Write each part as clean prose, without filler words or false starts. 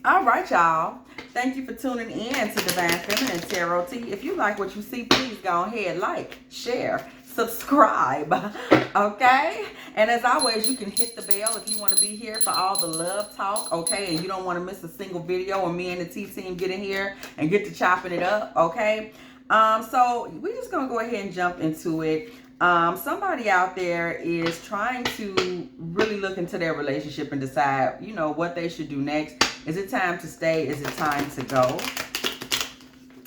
All right, y'all. Thank you for tuning in to Divine Feminine Tarot Tea. If you like what you see, please go ahead, like, share, subscribe. Okay? And as always, you can hit the bell if you want to be here for all the love talk. Okay? And you don't want to miss a single video when me and the T team get in here and get to chopping it up. Okay? So we're just going to go ahead and jump into it. Somebody out there is trying to really look into their relationship and decide, you know, what they should do next. Is it time to stay? Is it time to go?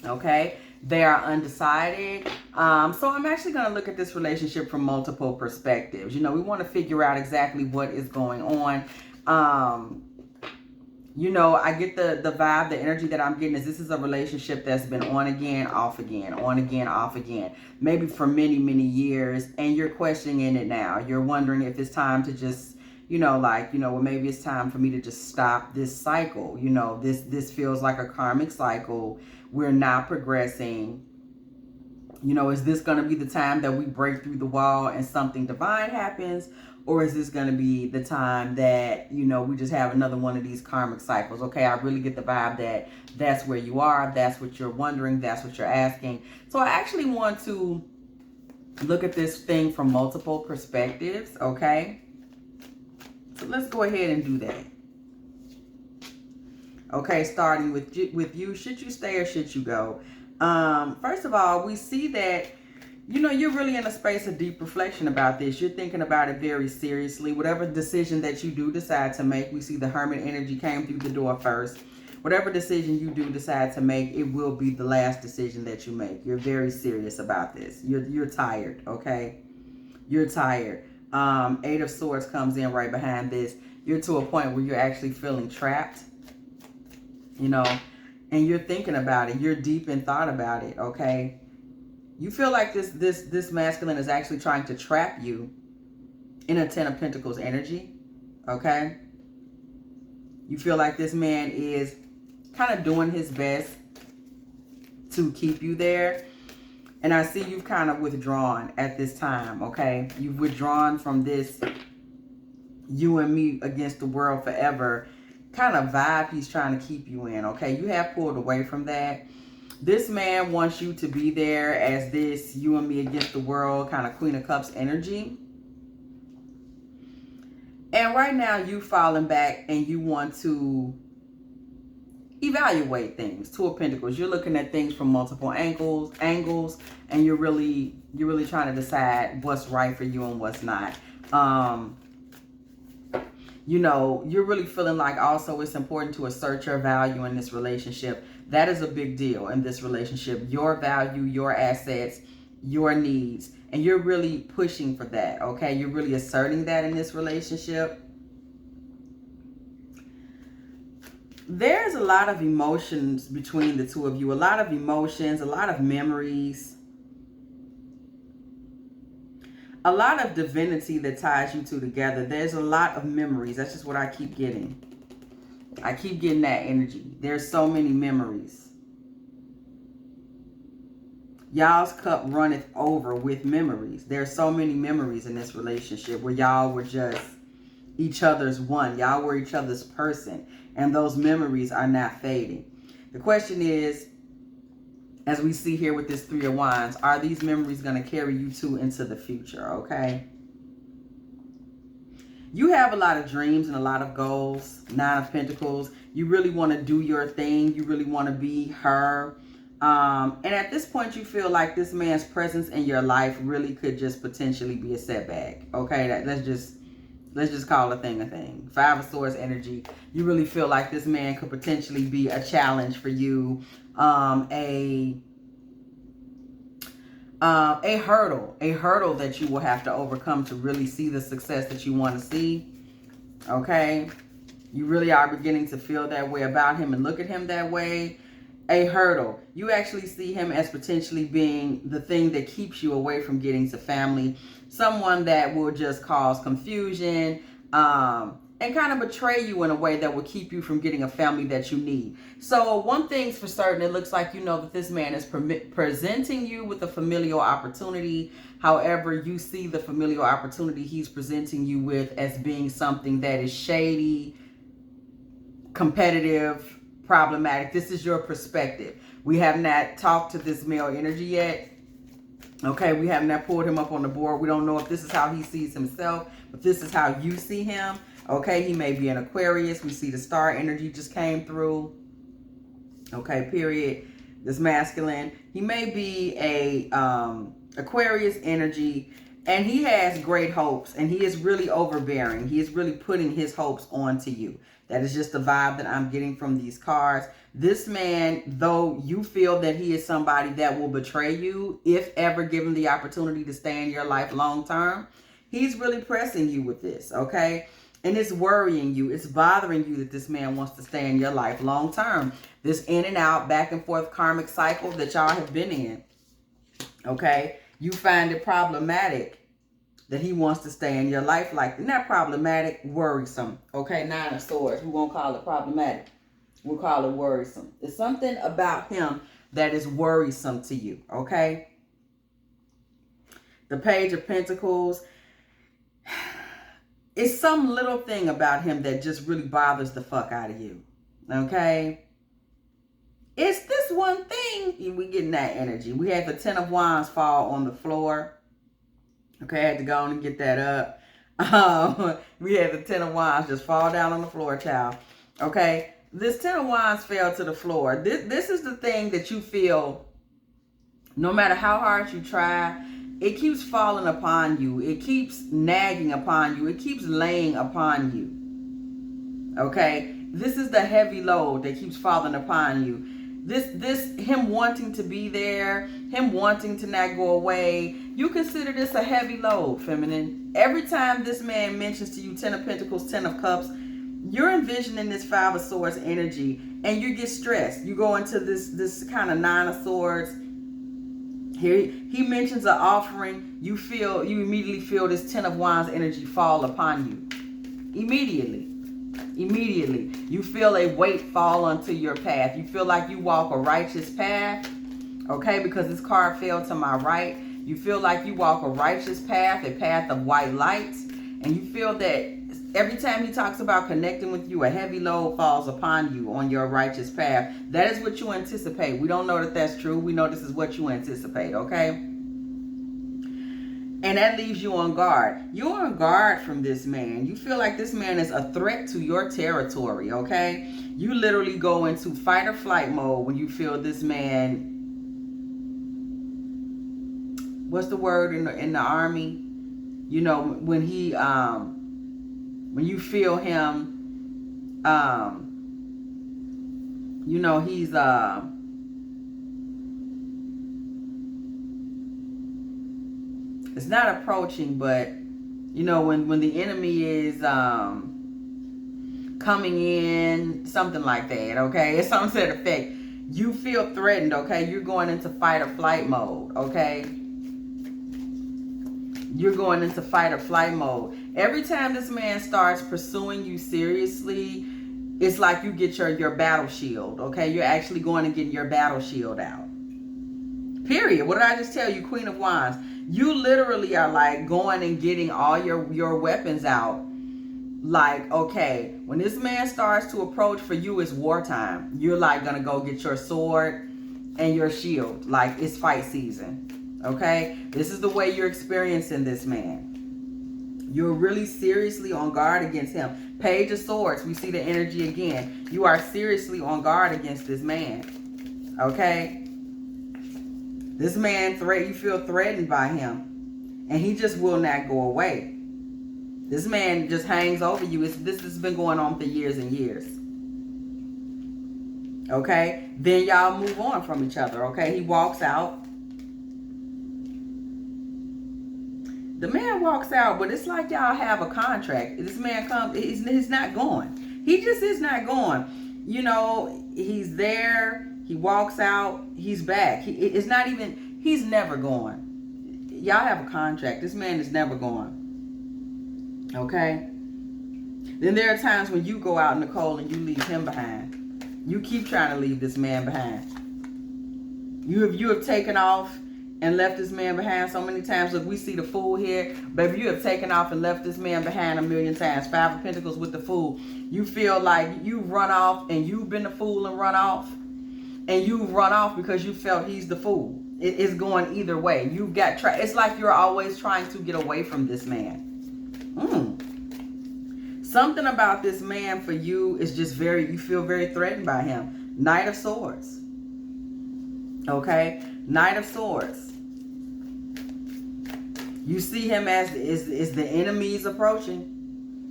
Okay. They are undecided. So I'm actually going to look at this relationship from multiple perspectives. You know, we want to figure out exactly what is going on. You know, I get the vibe, the energy that I'm getting is this is a relationship that's been on again, off again, on again, off again, maybe for many, many years. And you're questioning it now. You're wondering if it's time to just, you know, like, you know, well, maybe it's time for me to just stop this cycle. You know, this feels like a karmic cycle. We're not progressing. You know, is this going to be the time that we break through the wall and something divine happens? Or is this going to be the time that, you know, we just have another one of these karmic cycles? Okay, I really get the vibe that that's where you are. That's what you're wondering. That's what you're asking. So I actually want to look at this thing from multiple perspectives, okay? So let's go ahead and do that. Okay, starting with you. Should you stay or should you go? First of all, we see that, you know, you're really in a space of deep reflection about this. You're thinking about it very seriously. Whatever decision that you do decide to make, we see the Hermit energy came through the door first. Whatever decision you do decide to make, it will be the last decision that you make. You're very serious about this. You're tired, okay? You're tired. Eight of Swords comes in right behind this. You're to a point where you're actually feeling trapped, you know, and you're thinking about it. You're deep in thought about it, okay? You feel like this masculine is actually trying to trap you in a Ten of Pentacles energy, okay? You feel like this man is kind of doing his best to keep you there. And I see you've kind of withdrawn at this time, okay? You've withdrawn from this you and me against the world forever kind of vibe he's trying to keep you in, okay? You have pulled away from that. This man wants you to be there as this you and me against the world kind of Queen of Cups energy. And right now you've fallen back and you want to evaluate things. Two of Pentacles. You're looking at things from multiple angles, and you're really trying to decide what's right for you and what's not. You know, you're really feeling like also it's important to assert your value in this relationship. That is a big deal in this relationship. Your value, your assets, your needs. And you're really pushing for that, okay? You're really asserting that in this relationship. There's a lot of emotions between the two of you. A lot of emotions, a lot of memories. A lot of divinity that ties you two together. There's a lot of memories. That's just what I keep getting. I keep getting that energy. There's so many memories. Y'all's cup runneth over with memories. There's so many memories in this relationship where y'all were just each other's one. Y'all were each other's person. And those memories are not fading. The question is, as we see here with this Three of Wands, are these memories going to carry you two into the future, okay? You have a lot of dreams and a lot of goals. Nine of Pentacles. You really want to do your thing. You really want to be her. And at this point, you feel like this man's presence in your life really could just potentially be a setback, okay? Let's just call a thing a thing. Five of Swords energy. You really feel like this man could potentially be a challenge for you. A hurdle that you will have to overcome to really see the success that you want to see. Okay. You really are beginning to feel that way about him and look at him that way. A hurdle. You actually see him as potentially being the thing that keeps you away from getting to family. Someone that will just cause confusion, and kind of betray you in a way that will keep you from getting a family that you need. So one thing's for certain, it looks like you know that this man is presenting you with a familial opportunity. However, you see the familial opportunity he's presenting you with as being something that is shady, competitive, problematic. This is your perspective. We have not talked to this male energy yet. Okay, we have not pulled him up on the board. We don't know if this is how he sees himself, but this is how you see him. Okay, he may be an Aquarius. We see the star energy just came through. Okay, period. This masculine. He may be a Aquarius energy, and he has great hopes, and he is really overbearing. He is really putting his hopes onto you. That is just the vibe that I'm getting from these cards. This man, though you feel that he is somebody that will betray you, if ever given the opportunity to stay in your life long term, he's really pressing you with this, okay? And it's worrying you. It's bothering you that this man wants to stay in your life long term. This in and out, back and forth karmic cycle that y'all have been in, okay? You find it problematic that he wants to stay in your life like that. Not problematic, worrisome. Okay, 9 of Swords. We won't call it problematic. We'll call it worrisome. It's something about him that is worrisome to you, okay? The Page of Pentacles. It's some little thing about him that just really bothers the fuck out of you, okay? It's this one thing. We getting that energy. We had the 10 of Wands fall on the floor. Okay, I had to go on and get that up. We had the 10 of Wands just fall down on the floor, child. Okay, this 10 of Wands fell to the floor. This is the thing that you feel, no matter how hard you try, it keeps falling upon you. It keeps nagging upon you. It keeps laying upon you. Okay, this is the heavy load that keeps falling upon you. Him wanting to be there, him wanting to not go away. You consider this a heavy load, feminine. Every time this man mentions to you 10 of Pentacles, 10 of Cups, you're envisioning this 5 of Swords energy, and you get stressed. You go into this kind of 9 of Swords. Here he mentions an offering. You immediately feel this 10 of Wands energy fall upon you. Immediately. You feel a weight fall onto your path. You feel like you walk a righteous path. Okay, because this card fell to my right. You feel like you walk a righteous path, a path of white light. And you feel that every time he talks about connecting with you, a heavy load falls upon you on your righteous path. That is what you anticipate. We don't know that that's true. We know this is what you anticipate, okay? And that leaves you on guard. You're on guard from this man. You feel like this man is a threat to your territory, okay? You literally go into fight or flight mode when you feel this man. What's the word in the army? You know, when he when you feel him you know, he's it's not approaching, but you know, when the enemy is coming in, something like that, okay? It's something to that effect. You feel threatened, okay? You're going into fight or flight mode, okay? You're going into fight or flight mode. Every time this man starts pursuing you seriously, it's like you get your battle shield, okay? You're actually going and getting your battle shield out. Period. What did I just tell you? Queen of Wands. You literally are like going and getting all your weapons out. Like, okay, when this man starts to approach for you, it's wartime. You're like gonna go get your sword and your shield. Like, it's fight season. Okay? This is the way you're experiencing this man. You're really seriously on guard against him. Page of Swords. We see the energy again. You are seriously on guard against this man. Okay? This man, you feel threatened by him. And he just will not go away. This man just hangs over you. This has been going on for years and years. Okay? Then y'all move on from each other. Okay? He walks out. The man walks out, but it's like y'all have a contract. This man comes, he's not going. He just is not going. You know, he's there. He walks out. He's back. It's not even, he's never going. Y'all have a contract. This man is never going. Okay? Then there are times when you go out in the cold and you leave him behind. You keep trying to leave this man behind. You have taken off and left this man behind so many times. Look, we see the Fool here. Baby, you have taken off and left this man behind a million times. Five of Pentacles with the Fool. You feel like you run off and you've been the fool and run off. And you run off because you felt he's the fool. It is going either way. You've got, it's like you're always trying to get away from this man. Something about this man for you is just you feel very threatened by him. Knight of Swords. Okay? Knight of Swords. You see him as is the enemies approaching.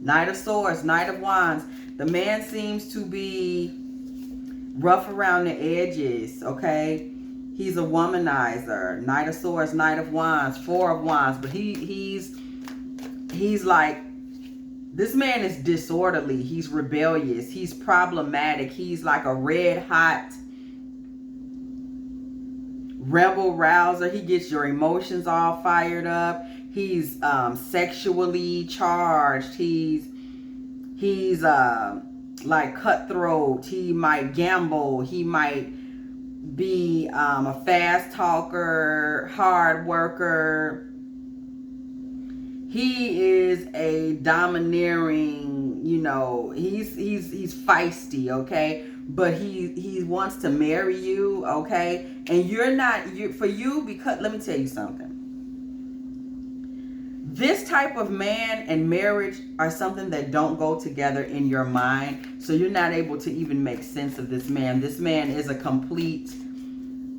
Knight of Swords, Knight of Wands. The man seems to be rough around the edges, okay? He's a womanizer. Knight of Swords, Knight of Wands, Four of Wands. But he's like, this man is disorderly. He's rebellious. He's problematic. He's like a red hot rebel rouser. He gets your emotions all fired up. He's sexually charged. He's like cutthroat. He might gamble. He might be a fast talker, hard worker. He is a domineering, you know, he's feisty, okay? But he wants to marry you, okay? And you're not, for you, because let me tell you something. This type of man and marriage are something that don't go together in your mind. So you're not able to even make sense of this man. This man is a complete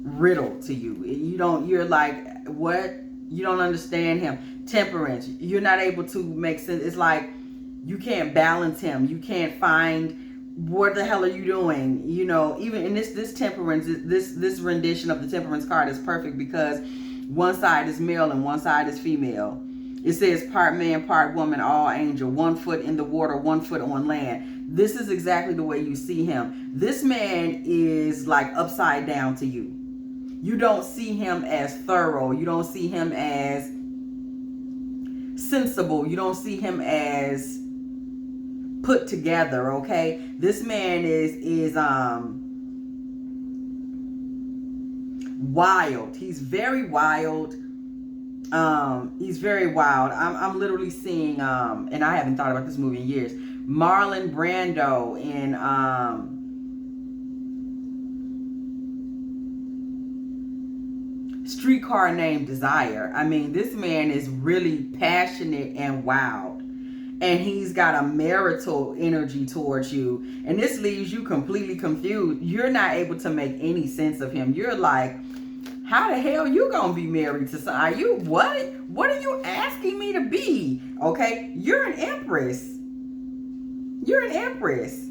riddle to you. You're like, what? You don't understand him. Temperance. You're not able to make sense. It's like you can't balance him. You can't find what the hell are you doing? You know, even in this temperance, this rendition of the temperance card is perfect because one side is male and one side is female. It says part man, part woman, all angel, 1 foot in the water, 1 foot on land. This is exactly the way you see him. This man is like upside down to you. You don't see him as thorough. You don't see him as sensible. You don't see him as put together, okay? This man is wild. He's very wild. He's very wild. I'm literally seeing and I haven't thought about this movie in years. Marlon Brando in Streetcar Named Desire. I mean, this man is really passionate and wild. And he's got a marital energy towards you. And this leaves you completely confused. You're not able to make any sense of him. You're like, how the hell you gonna be married to some? Are you what? What are you asking me to be? Okay, you're an Empress. You're an Empress.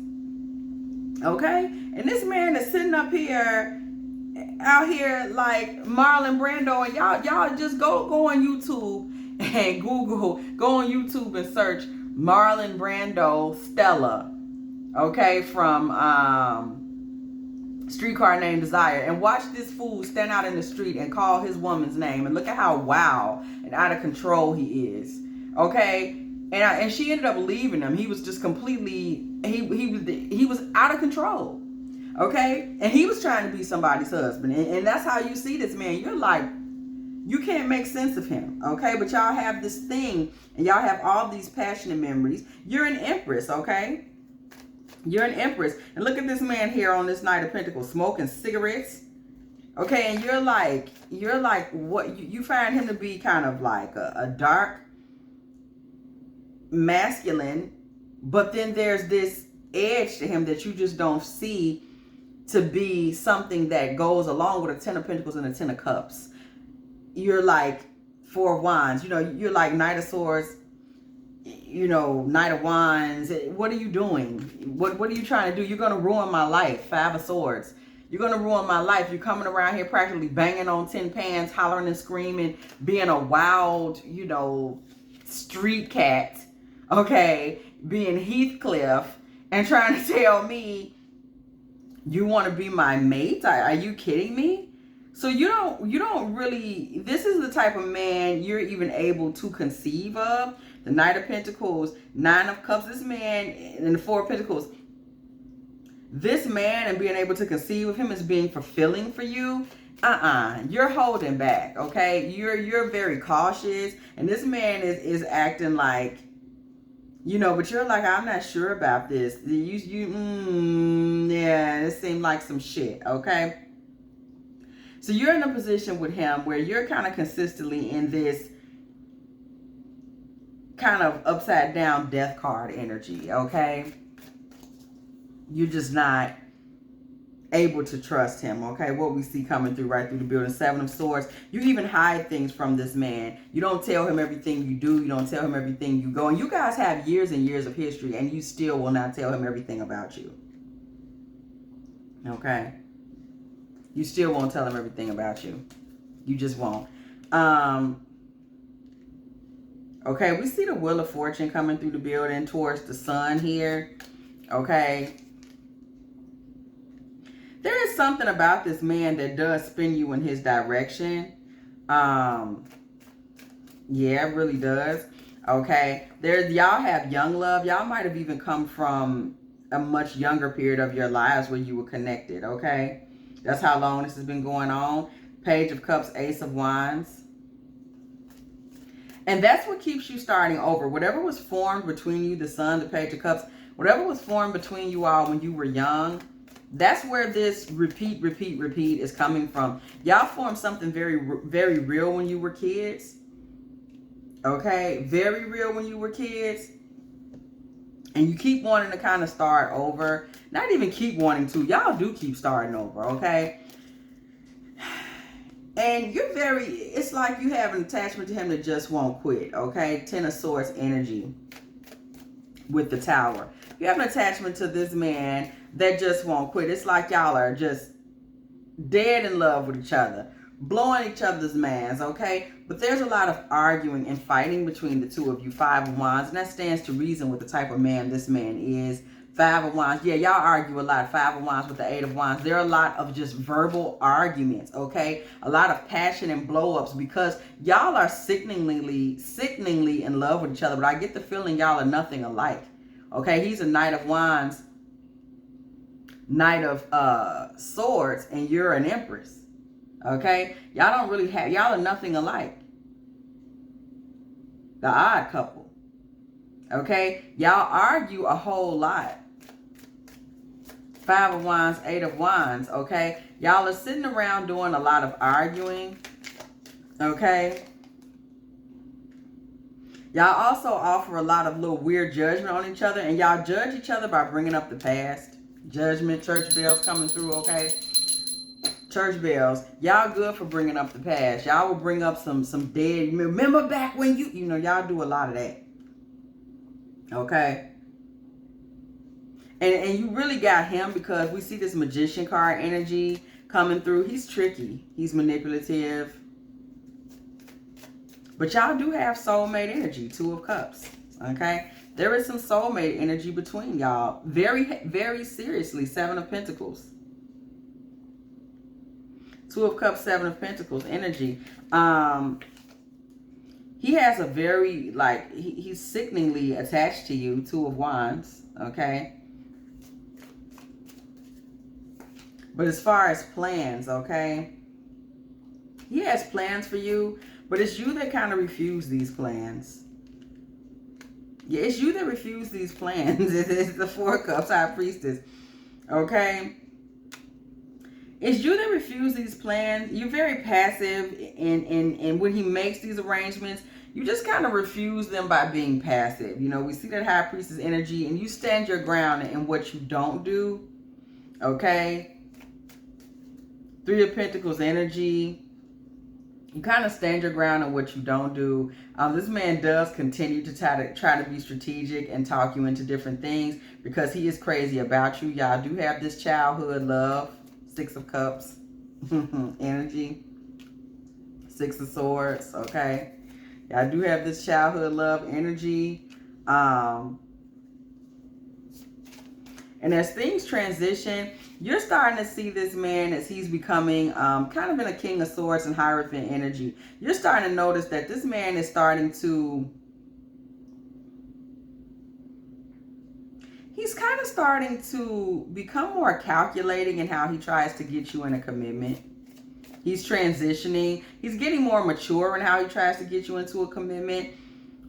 Okay, and this man is sitting up here, out here like Marlon Brando, and y'all just go on YouTube and go on YouTube and search Marlon Brando Stella. Okay, from Streetcar Named Desire, and watch this fool stand out in the street and call his woman's name, and look at how wild and out of control he is. Okay, and she ended up leaving him. He was just completely he was out of control. Okay, and he was trying to be somebody's husband, and that's how you see this man. You're like, you can't make sense of him. Okay, but y'all have this thing, and y'all have all these passionate memories. You're an Empress. Okay. You're an Empress. And look at this man here on this Knight of Pentacles smoking cigarettes. Okay, and you're like what? You find him to be kind of like a dark masculine, but then there's this edge to him that you just don't see to be something that goes along with a 10 of Pentacles and a 10 of Cups. You're like Four of Wands. You know, you're like Knight of Swords, you know, Knight of Wands. What are you doing? What are you trying to do? You're going to ruin my life. Five of Swords. You're going to ruin my life. You're coming around here practically banging on tin pans, hollering and screaming, being a wild, you know, street cat, okay, being Heathcliff, and trying to tell me you want to be my mate? Are you kidding me? So you don't really, this is the type of man you're even able to conceive of. The Knight of Pentacles, Nine of Cups, this man, and the Four of Pentacles. This man and being able to conceive of him as being fulfilling for you You're holding back, okay? You're very cautious, and this man is acting like, but you're like, I'm not sure about this. Yeah, it seemed like some shit, okay? So you're in a position with him where you're kind of consistently in this kind of upside down death card energy, okay? You're just not able to trust him, okay? What we see coming through right through the building, Seven of Swords. You even hide things from this man. You don't tell him everything you do. You don't tell him everything you go. And you guys have years and years of history, and you still will not tell him everything about you, okay? You still won't tell him everything about you. You just won't. Okay, we see the Wheel of Fortune coming through the building towards the sun here, okay? There is something about this man that does spin you in his direction. Yeah, it really does. Okay. Y'all have young love. Y'all might have even come from a much younger period of your lives where you were connected. Okay. That's how long this has been going on. Page of Cups, Ace of Wands. And that's what keeps you starting over. Whatever was formed between you, the Sun, the Page of Cups, whatever was formed between you all when you were young, that's where this repeat is coming from. Y'all formed something very, very real when you were kids. Okay? Very real when you were kids. And you keep wanting to kind of start over. Not even keep wanting to. Y'all do keep starting over, okay? And you're it's like you have an attachment to him that just won't quit, okay? Ten of Swords energy with the Tower. You have an attachment to this man that just won't quit. It's like y'all are just dead in love with each other, blowing each other's minds, okay? But there's a lot of arguing and fighting between the two of you. Five of Wands, and that stands to reason with the type of man this man is. Five of Wands, yeah, y'all argue a lot. Five of Wands with the Eight of Wands. There are a lot of just verbal arguments, okay? A lot of passion and blow-ups because y'all are sickeningly in love with each other, but I get the feeling y'all are nothing alike, okay? He's a Knight of Wands, Knight of Swords, and you're an Empress, okay? Y'all don't really have, y'all are nothing alike. The odd couple, okay? Y'all argue a whole lot. Five of Wands, Eight of Wands, okay? Y'all are sitting around doing a lot of arguing, okay? Y'all also offer a lot of little weird judgment on each other, and y'all judge each other by bringing up the past. Judgment, church bells coming through, okay? Church bells. Y'all good for bringing up the past. Y'all will bring up some dead. Remember back when y'all do a lot of that. Okay? And you really got him because we see this Magician card energy coming through. He's tricky. He's manipulative. But y'all do have soulmate energy. Two of Cups. Okay? There is some soulmate energy between y'all. Very, very seriously. Seven of Pentacles. Two of Cups, Seven of Pentacles energy. He has a very, he's sickeningly attached to you. Two of Wands. Okay? But as far as plans, okay? He has plans for you, but it's you that kind of refuse these plans. Yeah, it's you that refuse these plans. It's the Four of Cups, High Priestess. Okay? It's you that refuse these plans. You're very passive, and when he makes these arrangements, you just kind of refuse them by being passive. We see that High Priestess energy, and you stand your ground in what you don't do. Okay? Three of Pentacles energy. You kind of stand your ground on what you don't do. This man does continue to try to be strategic and talk you into different things because he is crazy about you. Y'all do have this childhood love. Six of Cups energy. Six of Swords, okay? Y'all do have this childhood love energy. And as things transition, you're starting to see this man as he's becoming kind of in a King of Swords and Hierophant energy. You're starting to notice that this man is starting to... He's kind of starting to become more calculating in how he tries to get you in a commitment. He's transitioning. He's getting more mature in how he tries to get you into a commitment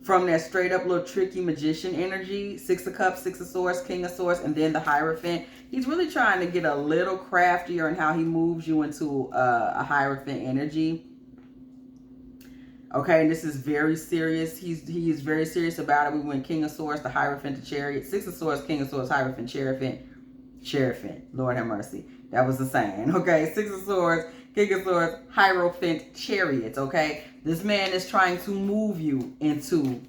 from that straight up little tricky magician energy. 6 of Cups, 6 of Swords, King of Swords, and then the Hierophant. He's really trying to get a little craftier in how he moves you into a Hierophant energy. Okay, and this is very serious. He is very serious about it. We went King of Swords, the Hierophant, the Chariot, 6 of Swords, King of Swords, Hierophant, Chariot. Lord have mercy. That was the saying. Okay, 6 of Swords, King of Swords, Hierophant, Chariots. Okay, this man is trying to move you into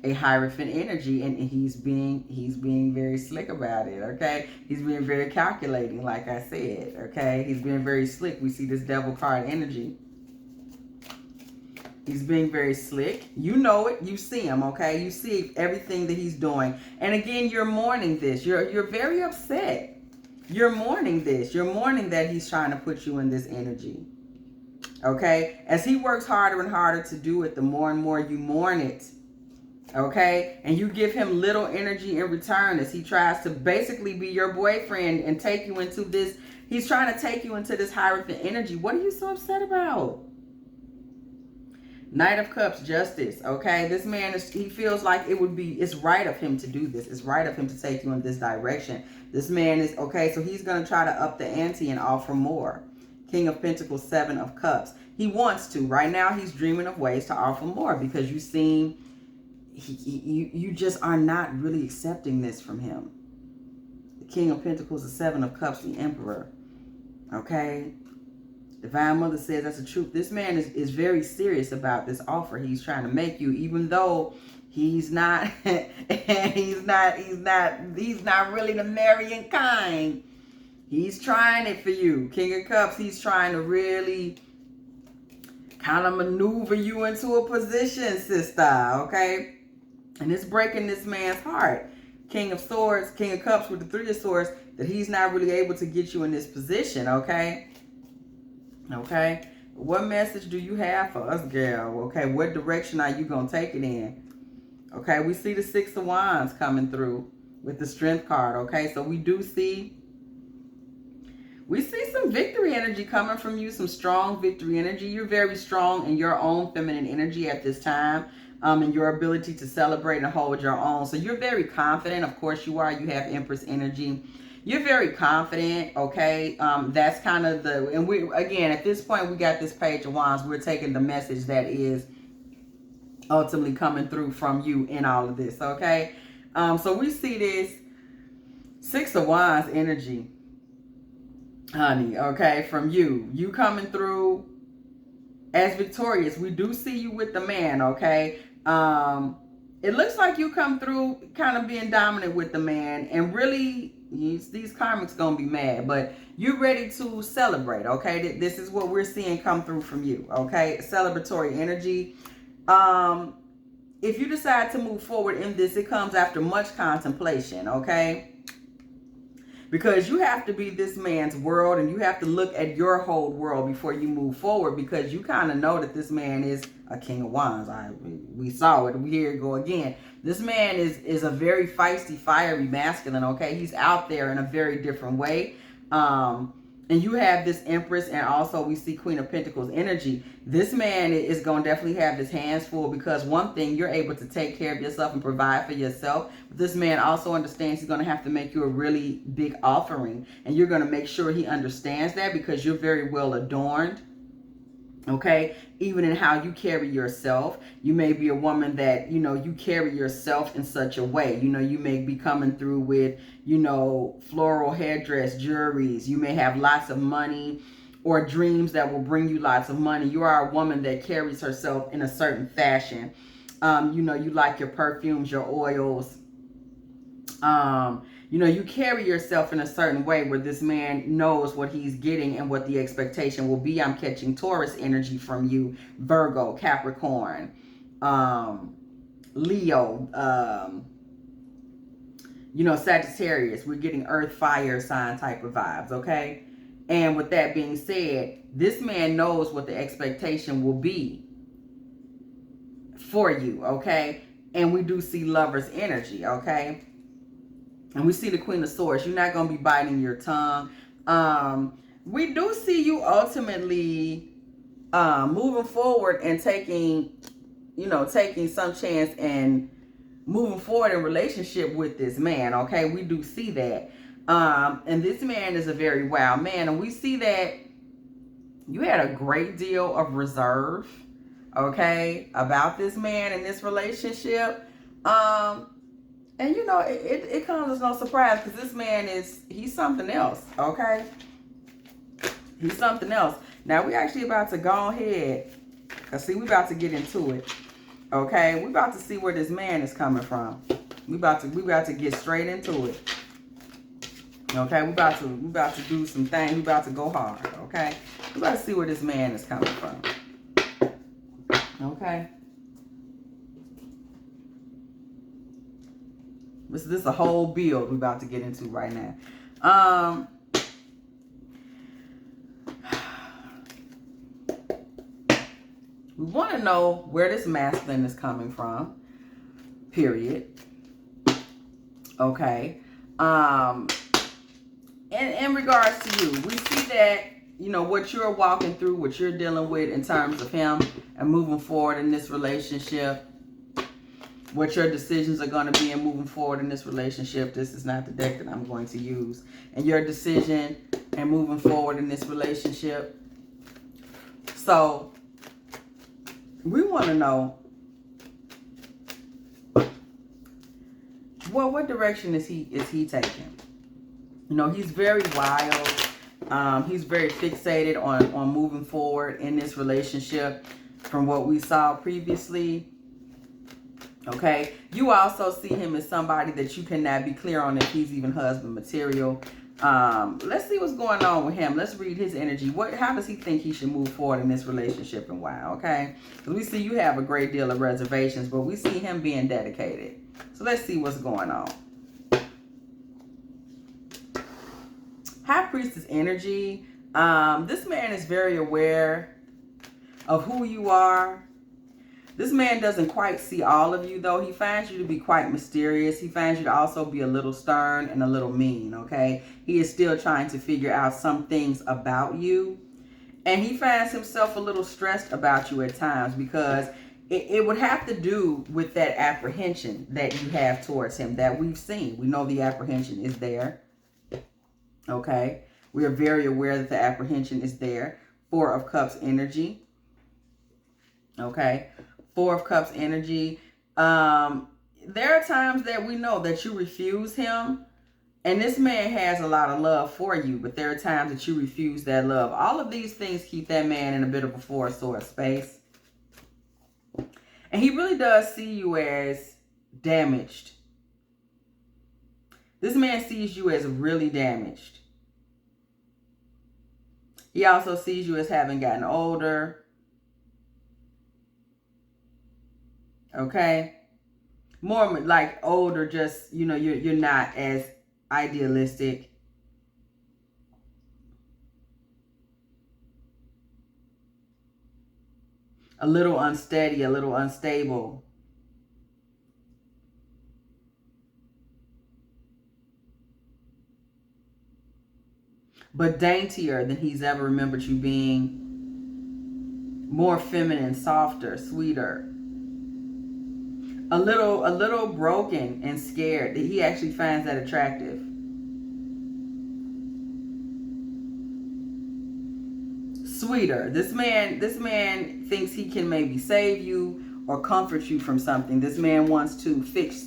a Hierophant energy, and he's being very slick about it. Okay, he's being very calculating, like I said. Okay, he's being very slick. We see this Devil card energy. He's being very slick. You know it. You see him, okay? You see everything that he's doing. And again, you're mourning this. You're very upset. You're mourning this. You're mourning that he's trying to put you in this energy. Okay? As he works harder and harder to do it, the more and more you mourn it. Okay? And you give him little energy in return as he tries to basically be your boyfriend and take you into this. He's trying to take you into this Hierophant energy. What are you so upset about? Knight of Cups, Justice. Okay, this man he feels like it's right of him to do this. It's right of him to take you in this direction. This man is, okay, so he's going to try to up the ante and offer more. King of Pentacles, 7 of Cups. He wants to. Right now, he's dreaming of ways to offer more because you seem, you just are not really accepting this from him. The King of Pentacles, the 7 of Cups, the Emperor. Okay. Divine Mother says that's the truth. This man is very serious about this offer he's trying to make you, even though he's not he's not really the marrying kind. He's trying it for you. King of Cups, he's trying to really kind of maneuver you into a position, sister, okay? And it's breaking this man's heart. King of Swords, King of Cups with the 3 of Swords, that he's not really able to get you in this position, okay? Okay, what message do you have for us, girl? Okay, what direction are you going to take it in? Okay, we see the 6 of Wands coming through with the Strength card. Okay, so we see some victory energy coming from you, some strong victory energy. You're very strong in your own feminine energy at this time, and your ability to celebrate and hold your own. So you're very confident. Of course you are. You have Empress energy. You're very confident, okay? That's kind of and we, again, at this point, we got this Page of Wands. We're taking the message that is ultimately coming through from you in all of this, okay? So we see this 6 of Wands energy, honey, okay, from you. You coming through as victorious. We do see you with the man, okay? It looks like you come through kind of being dominant with the man, and really, these karmics gonna be mad, but you're ready to celebrate, okay? This is what we're seeing come through from you, okay? Celebratory energy. If you decide to move forward in this, it comes after much contemplation, okay? Because you have to be this man's world, and you have to look at your whole world before you move forward, because you kind of know that this man is a King of Wands. We saw it. Here it go again. This man is a very feisty, fiery masculine, okay? He's out there in a very different way. And you have this Empress, and also we see Queen of Pentacles energy. This man is going to definitely have his hands full, because one thing, you're able to take care of yourself and provide for yourself. But this man also understands he's going to have to make you a really big offering. And you're going to make sure he understands that, because you're very well adorned. Okay, even in how you carry yourself. You may be a woman that, you carry yourself in such a way. You may be coming through with, floral headdress, jewelries. You may have lots of money or dreams that will bring you lots of money. You are a woman that carries herself in a certain fashion. You like your perfumes, your oils. You carry yourself in a certain way where this man knows what he's getting and what the expectation will be. I'm catching Taurus energy from you, Virgo, Capricorn, Leo, Sagittarius. We're getting earth, fire sign type of vibes, okay? And with that being said, this man knows what the expectation will be for you, okay? And we do see Lover's energy, okay? And we see the Queen of Swords. You're not going to be biting your tongue. we do see you ultimately moving forward and taking, taking some chance and moving forward in relationship with this man. Okay, we do see that. And this man is a very wild man, and we see that you had a great deal of reserve, okay, about this man in this relationship. And it comes as no surprise, because this man he's something else, okay? He's something else. Now we actually about to go ahead, because see, we about to get into it, okay? We about to see where this man is coming from. We about to get straight into it. Okay, we about to do some things. We about to go hard, okay? We about to see where this man is coming from. Okay. This is a whole build we about to get into right now. We want to know where this masculine is coming from. Period. Okay. In regards to you, we see that, what you're walking through, what you're dealing with in terms of him and moving forward in this relationship, what your decisions are going to be in moving forward in this relationship. This is not the deck that I'm going to use. And your decision and moving forward in this relationship. So, we want to know, what direction is he taking? He's very wild. He's very fixated on moving forward in this relationship from what we saw previously. Okay. You also see him as somebody that you cannot be clear on if he's even husband material. Let's see what's going on with him. Let's read his energy. How does he think he should move forward in this relationship and why? Okay. Because we see you have a great deal of reservations, but we see him being dedicated. So let's see what's going on. High Priestess energy. This man is very aware of who you are. This man doesn't quite see all of you, though. He finds you to be quite mysterious. He finds you to also be a little stern and a little mean, okay? He is still trying to figure out some things about you. And he finds himself a little stressed about you at times, because it would have to do with that apprehension that you have towards him that we've seen. We know the apprehension is there. Okay, we are very aware that the apprehension is there. 4 of Cups energy. Okay, 4 of Cups energy. There are times that we know that you refuse him, and this man has a lot of love for you, but there are times that you refuse that love. All of these things keep that man in a bit of a 4 of Swords space. And he really does see you as damaged. This man sees you as really damaged. He also sees you as having gotten older. Okay? More like older, just, you're not as idealistic. A little unsteady, a little unstable. But daintier than he's ever remembered you being. More feminine, softer, sweeter. A little broken and scared. That he actually finds that attractive. Sweeter. This man thinks he can maybe save you or comfort you from something. This man wants to fix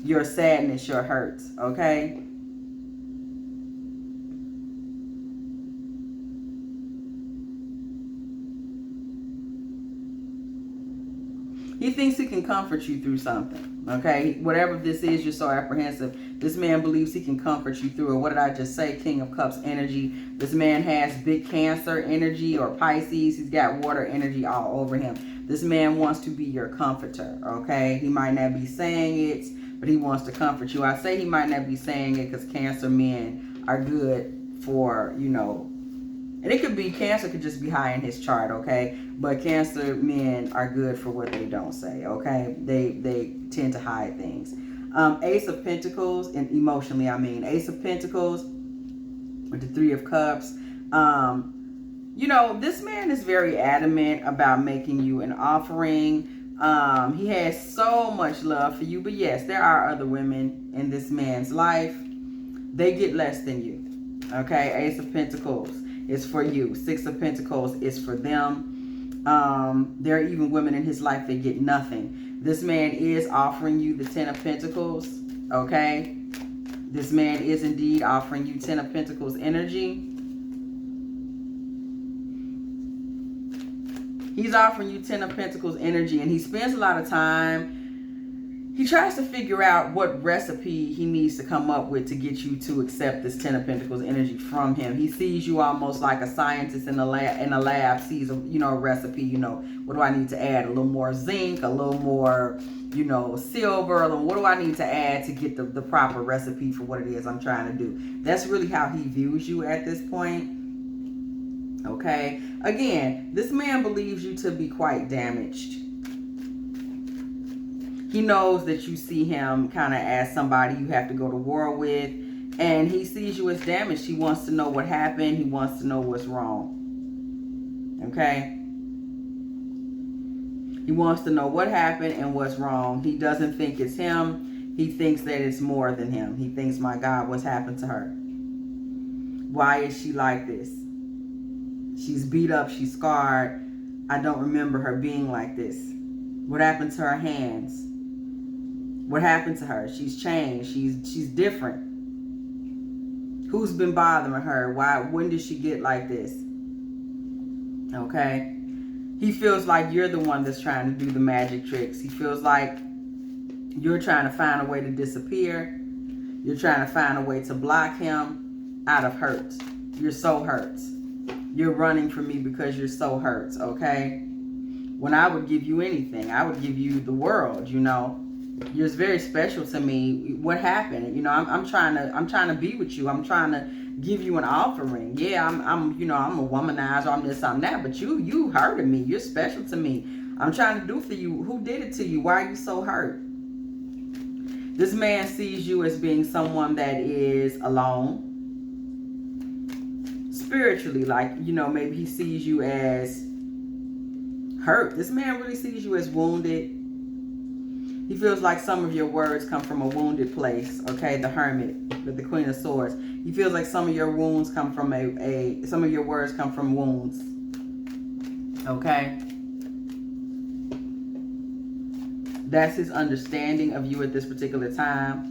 your sadness, your hurts, okay? He thinks he can comfort you through something, okay? Whatever this is, you're so apprehensive. This man believes he can comfort you through it. What did I just say? King of Cups energy. This man has big Cancer energy or Pisces. He's got water energy all over him. This man wants to be your comforter, okay? He might not be saying it, but he wants to comfort you. I say he might not be saying it because Cancer men are good for, and it could be, Cancer could just be high in his chart, okay? But Cancer men are good for what they don't say, okay? They tend to hide things. Ace of Pentacles, and emotionally, Ace of Pentacles with the 3 of Cups. You know, this man is very adamant about making you an offering. He has so much love for you. But yes, there are other women in this man's life. They get less than you. Okay, Ace of Pentacles is for you. Six of Pentacles is for them. There are even women in his life that get nothing. This man is offering you the Ten of Pentacles. Okay, this man is indeed offering you Ten of Pentacles energy. He's offering you Ten of Pentacles energy, and he spends a lot of time. He tries to figure out what recipe he needs to come up with to get you to accept this Ten of Pentacles energy from him. He sees you almost like a scientist in a lab sees a, you know, a recipe. You know, what do I need to add? A little more zinc, a little more, you know, silver. What do I need to add to get the proper recipe for what it is I'm trying to do? That's really how he views you at this point. Okay, again, this man believes you to be quite damaged. He knows that you see him kind of as somebody you have to go to war with, and he sees you as damaged. He wants to know what happened. He wants to know what's wrong. Okay, he wants to know what happened and what's wrong. He doesn't think it's him. He thinks that it's more than him. He thinks, my God, what's happened to her? Why is she like this? She's beat up, she's scarred. I don't remember her being like this. What happened to her hands? What happened to her? She's changed. She's different. Who's been bothering her? When did she get like this? Okay. He feels like you're the one that's trying to do the magic tricks. He feels like you're trying to find a way to disappear. You're trying to find a way to block him out of hurt. You're so hurt. You're running from me because you're so hurt, okay? When I would give you anything, I would give you the world, you know. You're very special to me. What happened? You know, I'm trying to be with you. I'm trying to give you an offering. Yeah, I'm you know, I'm a womanizer, I'm this, I'm that, but you hurted me. You're special to me. I'm trying to do for you. Who did it to you? Why are you so hurt? This man sees you as being someone that is alone. Spiritually, like, you know, maybe he sees you as hurt. This man really sees you as wounded. He feels like some of your words come from a wounded place. Okay, the Hermit with the Queen of Swords. He feels like some of your wounds come from some of your words come from wounds. Okay, that's his understanding of you at this particular time.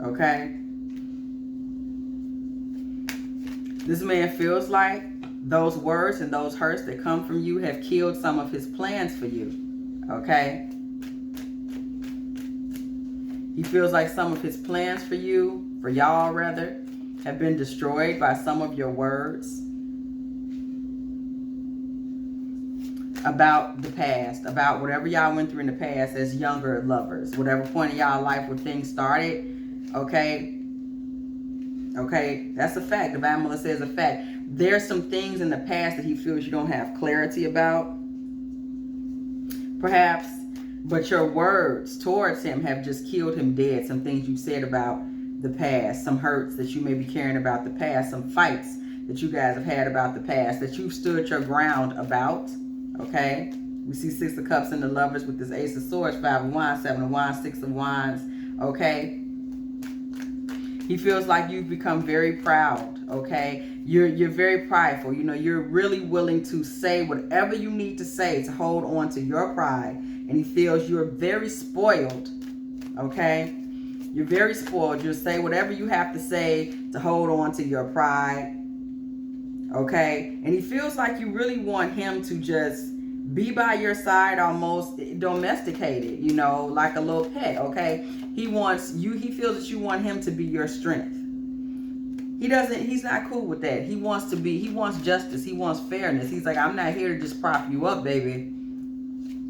Okay. This man feels like those words and those hurts that come from you have killed some of his plans for you. Okay. He feels like some of his plans for you, for y'all rather, have been destroyed by some of your words about the past, about whatever y'all went through in the past as younger lovers, whatever point in y'all life where things started. Okay, that's a fact. Divine Mother says a fact. There's some things in the past that he feels you don't have clarity about, perhaps, but your words towards him have just killed him dead. Some things you said about the past, some hurts that you may be carrying about the past, some fights that you guys have had about the past that you've stood your ground about. Okay, we see Six of Cups in the Lovers with this Ace of Swords, Five of Wands, Seven of Wands, Six of Wands. Okay. He feels like you've become very proud, okay? You're very prideful. You know, you're really willing to say whatever you need to say to hold on to your pride. And he feels you're very spoiled, okay? You're very spoiled. You'll say whatever you have to say to hold on to your pride, okay? And he feels like you really want him to just be by your side, almost domesticated, you know, like a little pet, okay? He feels that you want him to be your strength. He's not cool with that. He wants justice. He wants fairness. He's like, I'm not here to just prop you up, baby.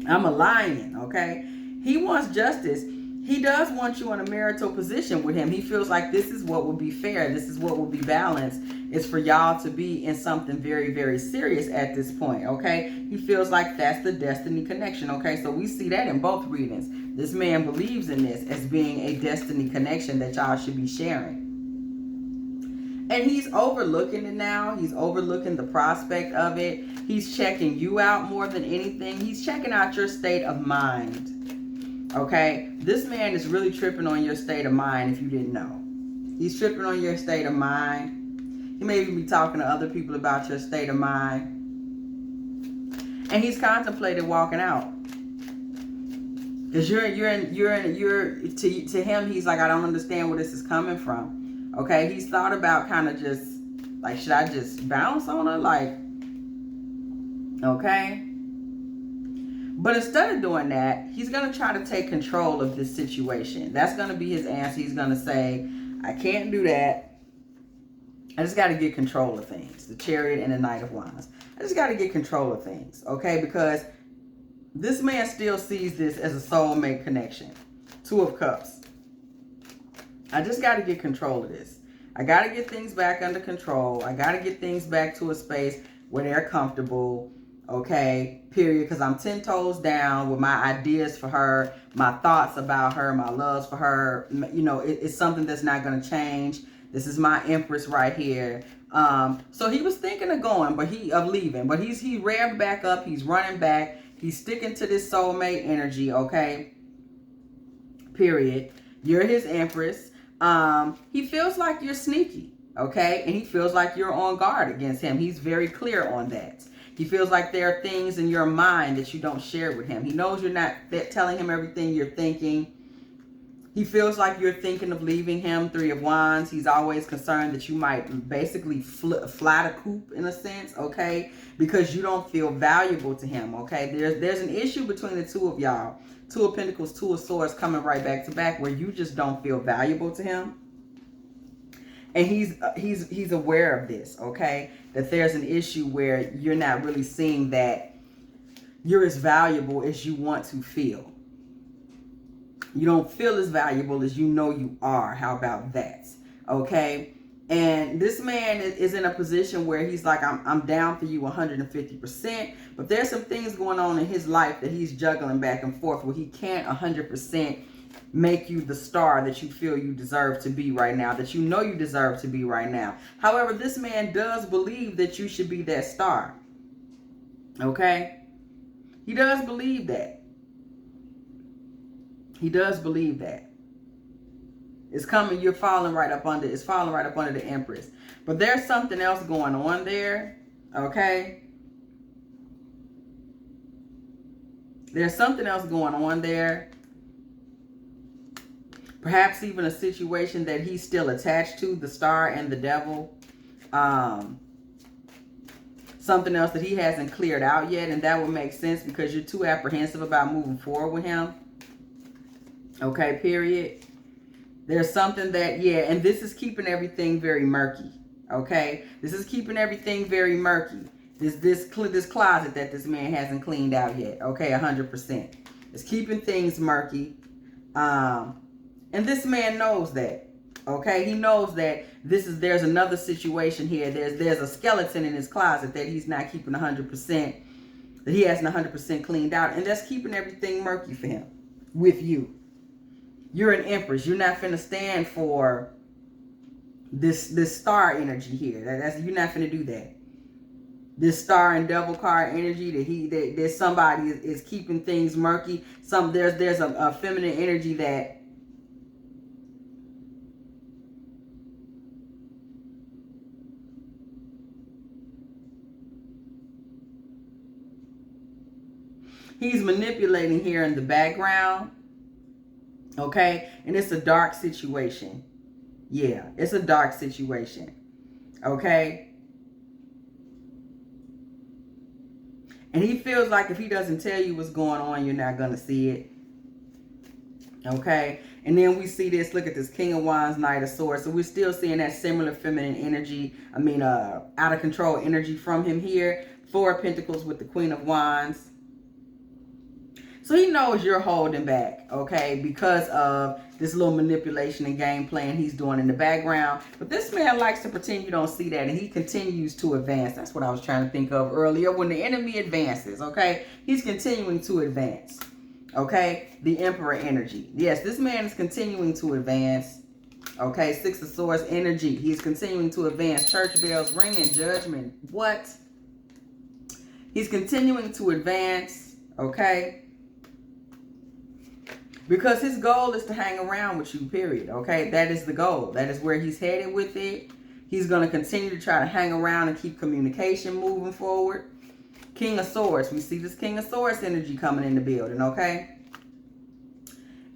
I'm a lion, okay? He wants justice. He does want you in a marital position with him. He feels like this is what would be fair. This is what would be balanced. It's for y'all to be in something very, very serious at this point, okay? He feels like that's the destiny connection, okay? So we see that in both readings. This man believes in this as being a destiny connection that y'all should be sharing. And he's overlooking it now. He's overlooking the prospect of it. He's checking you out more than anything. He's checking out your state of mind. Okay? This man is really tripping on your state of mind if you didn't know. He's tripping on your state of mind. He may even be talking to other people about your state of mind. And he's contemplated walking out. Because to him, he's like, I don't understand where this is coming from. Okay, he's thought about kind of just, like, should I just bounce on her? Like, okay. But instead of doing that, he's going to try to take control of this situation. That's going to be his answer. He's going to say, I can't do that. I just got to get control of things. The Chariot and the Knight of Wands. I just got to get control of things, okay? Because this man still sees this as a soulmate connection. Two of Cups. I just got to get control of this. I got to get things back under control. I got to get things back to a space where they're comfortable, okay, period. Because I'm 10 toes down with my ideas for her, my thoughts about her, my loves for her. You know, it's something that's not going to change. This is my Empress right here. So he was thinking of going, of leaving. But he revved back up. He's running back. He's sticking to this soulmate energy, okay, period. You're his Empress. He feels like you're sneaky, okay? And he feels like you're on guard against him. He's very clear on that. He feels like there are things in your mind that you don't share with him. He knows you're not telling him everything you're thinking. He feels like you're thinking of leaving him. Three of Wands. He's always concerned that you might basically fly the coop in a sense, okay? Because you don't feel valuable to him, okay? There's an issue between the two of y'all. Two of Pentacles, Two of Swords coming right back to back where you just don't feel valuable to him. And he's aware of this, okay? That there's an issue where you're not really seeing that you're as valuable as you want to feel. You don't feel as valuable as you know you are. How about that? Okay? And this man is in a position where he's like, I'm down for you 150%. But there's some things going on in his life that he's juggling back and forth where he can't 100% make you the star that you feel you deserve to be right now, that you know you deserve to be right now. However, this man does believe that you should be that star. Okay? He does believe that. He does believe that. It's coming, you're falling right up under, it's falling right up under the Empress. But there's something else going on there, okay? There's something else going on there. Perhaps even a situation that he's still attached to, the Star and the Devil. Something else that he hasn't cleared out yet, and that would make sense because you're too apprehensive about moving forward with him. Okay, period. There's something that, yeah, and this is keeping everything very murky, okay? This is keeping everything very murky. This closet that this man hasn't cleaned out yet, okay, 100%. It's keeping things murky. And this man knows that, okay? He knows that there's another situation here. There's a skeleton in his closet that he's not keeping 100%, that he hasn't 100% cleaned out, and that's keeping everything murky for him, with you. You're an Empress. You're not finna stand for this star energy here. You're not finna do that. This Star and Devil card energy that somebody is keeping things murky. There's a feminine energy that he's manipulating here in the background. Okay, and it's a dark situation. Yeah, it's a dark situation. Okay, and he feels like if he doesn't tell you what's going on, you're not gonna see it. Okay, and then we see this. Look at this, King of Wands, Knight of Swords. So we're still seeing that similar feminine energy. Out of control energy from him here. Four of Pentacles with the Queen of Wands. So he knows you're holding back, okay, because of this little manipulation and game plan he's doing in the background. But this man likes to pretend you don't see that, and he continues to advance. That's what I was trying to think of earlier. When the enemy advances, okay, he's continuing to advance, Okay, the Emperor energy. Yes, this man is continuing to advance. Okay, Six of Swords energy. He's continuing to advance. Church bells ringing, judgment. What? He's continuing to advance. Okay, because his goal is to hang around with you, period. Okay, that is the goal. That is where he's headed with it. He's going to continue to try to hang around and keep communication moving forward. King of Swords. We see this King of Swords energy coming in the building, okay?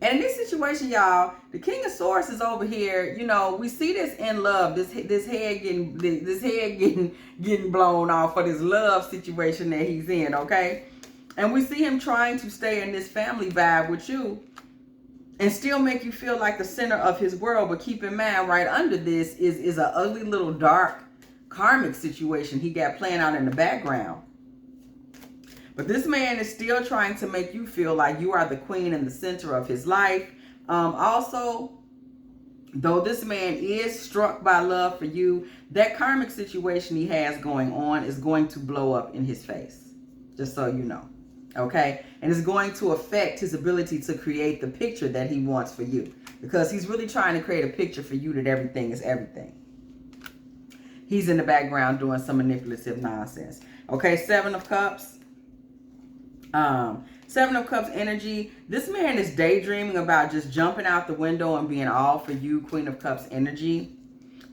And in this situation, y'all, the King of Swords is over here. You know, we see this in love. This head getting blown off for this love situation that he's in, okay? And we see him trying to stay in this family vibe with you and still make you feel like the center of his world. But keep in mind, right under this is an ugly little dark karmic situation he got playing out in the background. But this man is still trying to make you feel like you are the queen in the center of his life. Also, though this man is struck by love for you, that karmic situation he has going on is going to blow up in his face. Just so you know. Okay? And it's going to affect his ability to create the picture that he wants for you. Because he's really trying to create a picture for you that everything is everything. He's in the background doing some manipulative nonsense. Okay, Seven of Cups. Seven of Cups energy. This man is daydreaming about just jumping out the window and being all for you. Queen of Cups energy.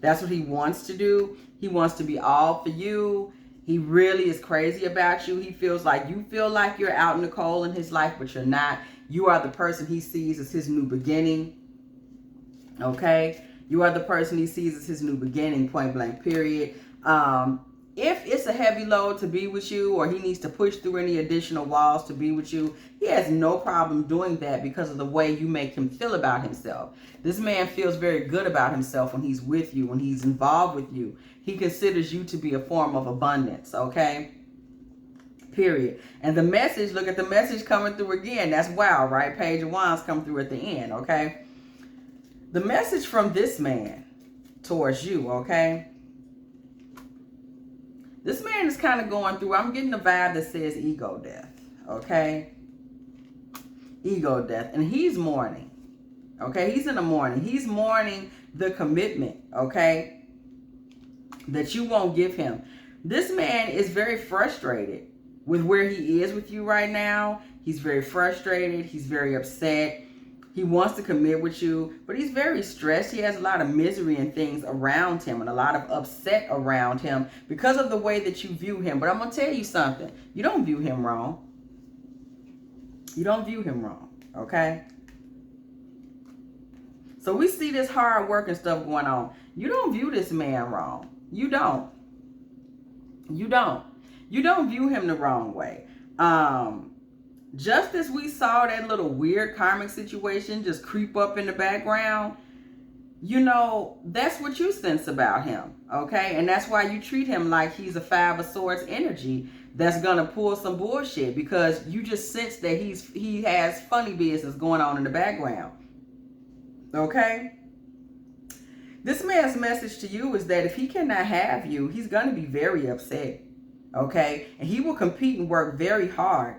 That's what he wants to do. He wants to be all for you. He really is crazy about you. He feels like you feel like you're out in the cold in his life, but you're not. You are the person he sees as his new beginning. Okay? You are the person he sees as his new beginning, point blank, period. If it's a heavy load to be with you, or he needs to push through any additional walls to be with you, he has no problem doing that because of the way you make him feel about himself. This man feels very good about himself when he's with you, when he's involved with you. He considers you to be a form of abundance, okay? Period. And the message, look at the message coming through again. That's wow, right? Page of Wands come through at the end, okay? The message from this man towards you, okay? This man is kind of going through, I'm getting a vibe that says ego death, okay? Ego death. And he's mourning, okay? He's in the mourning. He's mourning the commitment, okay, that you won't give him. This man is very frustrated with where he is with you right now. He's very frustrated. He's very upset. He wants to commit with you, but he's very stressed. He has a lot of misery and things around him and a lot of upset around him because of the way that you view him. But I'm going to tell you something. You don't view him wrong. You don't view him wrong, okay? So we see this hard work and stuff going on. You don't view this man wrong. You don't. You don't. You don't view him the wrong way. Just as we saw that little weird karmic situation just creep up in the background, you know, that's what you sense about him, okay? And that's why you treat him like he's a Five of Swords energy that's going to pull some bullshit, because you just sense that he has funny business going on in the background, okay? This man's message to you is that if he cannot have you, he's going to be very upset, okay? And he will compete and work very hard,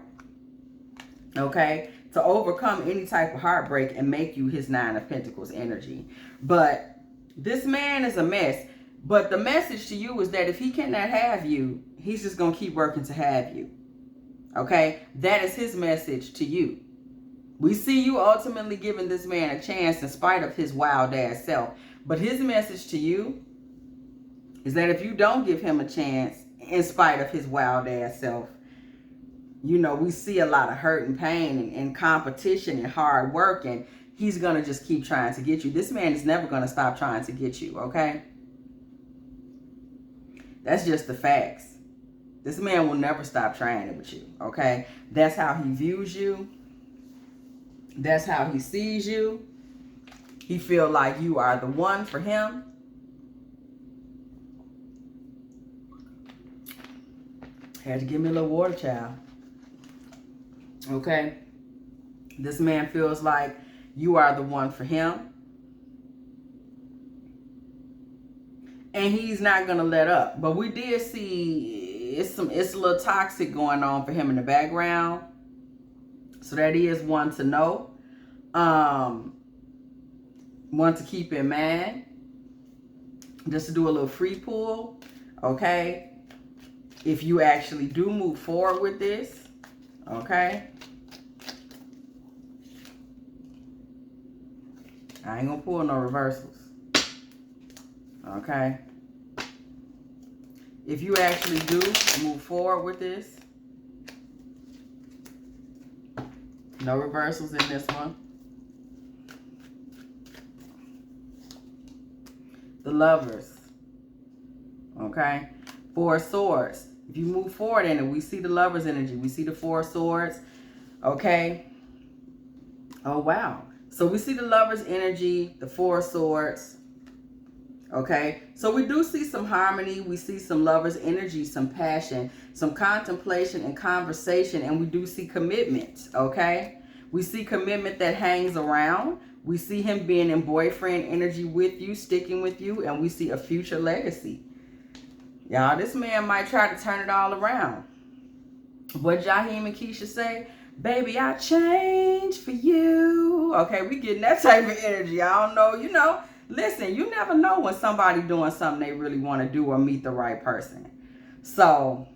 okay, to overcome any type of heartbreak and make you his Nine of Pentacles energy. But this man is a mess. But the message to you is that if he cannot have you, he's just going to keep working to have you. Okay? That is his message to you. We see you ultimately giving this man a chance in spite of his wild ass self. But his message to you is that if you don't give him a chance in spite of his wild ass self, you know, we see a lot of hurt and pain and competition and hard work, and he's going to just keep trying to get you. This man is never going to stop trying to get you, okay? That's just the facts. This man will never stop trying it with you, okay? That's how he views you. That's how he sees you. He feels like you are the one for him. Had to give me a little water, child. Okay? This man feels like you are the one for him. And he's not going to let up. But we did see it's a little toxic going on for him in the background. So that is one to know. One to keep in mind. Just to do a little free pull. Okay. If you actually do move forward with this. Okay. I ain't gonna pull no reversals. Okay. If you actually do move forward with this. No reversals in this one. The Lovers. Okay. Four of Swords. If you move forward in it, we see the Lovers energy. We see the Four of Swords. Okay. Oh, wow. So we see the Lovers energy, the Four of Swords. Okay. So we do see some harmony. We see some Lovers energy, some passion, some contemplation and conversation. And we do see commitment. Okay. We see commitment that hangs around. We see him being in boyfriend energy with you, sticking with you. And we see a future legacy. Y'all, this man might try to turn it all around. What Jaheim and Keisha say? Baby, I changed for you. Okay, we getting that type of energy. I don't know, you know. Listen, you never know when somebody doing something they really want to do or meet the right person. So,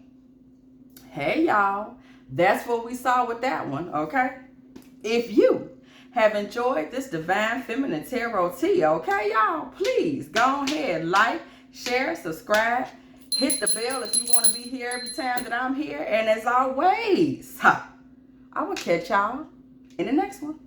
hey, y'all. That's what we saw with that one, okay? If you have enjoyed this Divine Feminine Tarot tea, okay, y'all, please go ahead, like, share, subscribe, hit the bell if you want to be here every time that I'm here. And as always, I will catch y'all in the next one.